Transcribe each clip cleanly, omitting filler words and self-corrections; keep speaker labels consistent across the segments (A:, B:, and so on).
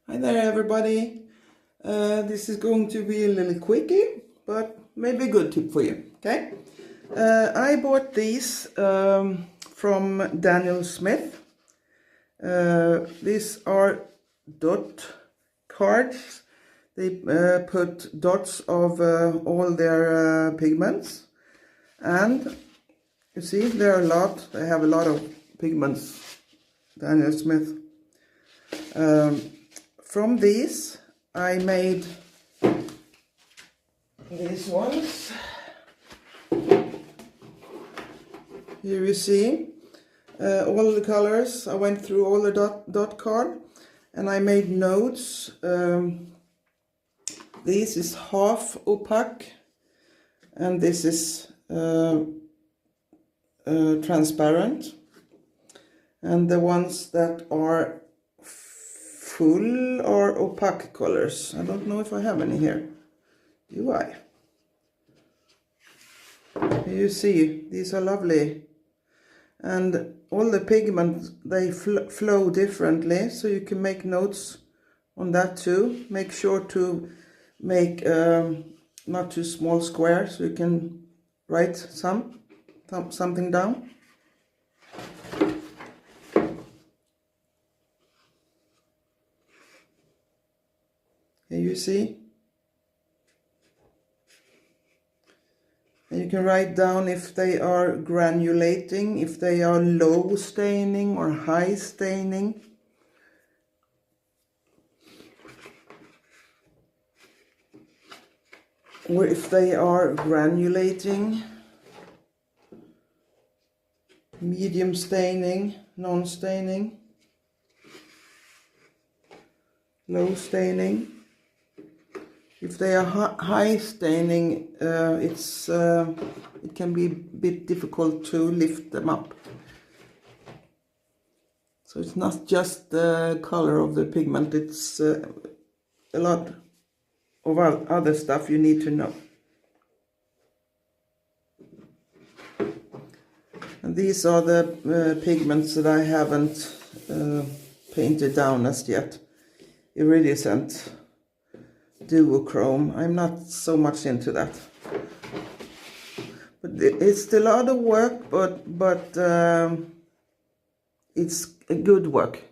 A: Hi there everybody. This is going to be a little quickie, but maybe a good tip for you, okay? I bought these from Daniel Smith. These are dot cards. They put dots of all their pigments, and you see they have a lot of pigments, Daniel Smith. From these I made these ones. Here you see all the colors. I went through all the dot card and I made notes. This is half opaque and this is transparent, and the ones that are full or opaque colors. I don't know if I have any here. Do I? Here you see, these are lovely. And all the pigments, they flow differently, so you can make notes on that too. Make sure to make not too small squares, so you can write something down. Here you see, and you can write down if they are granulating, if they are low staining or high staining. Or if they are granulating, medium staining, non-staining, low staining. If they are high staining, it can be a bit difficult to lift them up. So it's not just the color of the pigment, it's a lot of other stuff you need to know. And these are the pigments that I haven't painted down as yet. Iridescent, duochrome. I'm not so much into that, but it's still a lot of work, but it's a good work.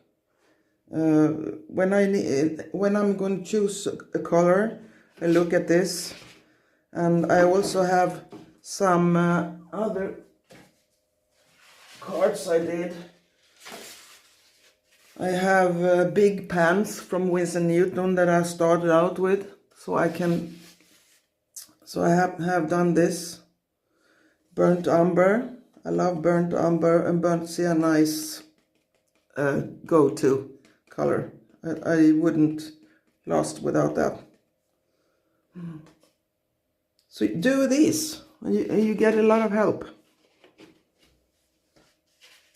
A: When I'm going to choose a color, I look at this, and I also have some other cards I did. I have big pans from Winsor & Newton that I started out with, so I have done this. Burnt umber. I love burnt umber, and burnt sienna is go-to color. I wouldn't last without that. So do these, and you get a lot of help.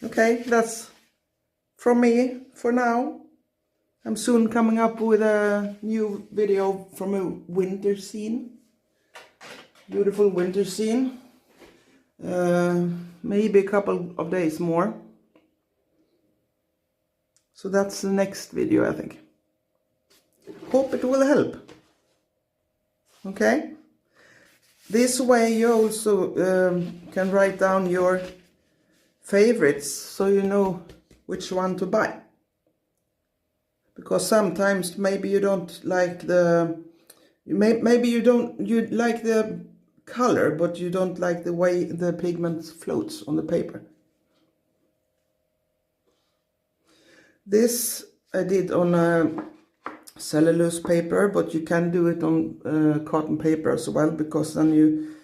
A: Okay, that's from me for now. I'm soon coming up with a new video from a winter scene. Beautiful winter scene. Maybe a couple of days more. So that's the next video, I think. Hope it will help. Okay? This way you also can write down your favorites, so you know which one to buy. Because sometimes maybe you don't like maybe you like the color, but you don't like the way the pigment floats on the paper. This I did on a cellulose paper, but you can do it on cotton paper as well, because then you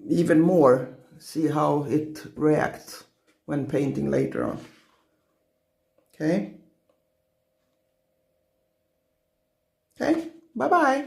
A: even more see how it reacts when painting later on. Okay? Okay, bye-bye.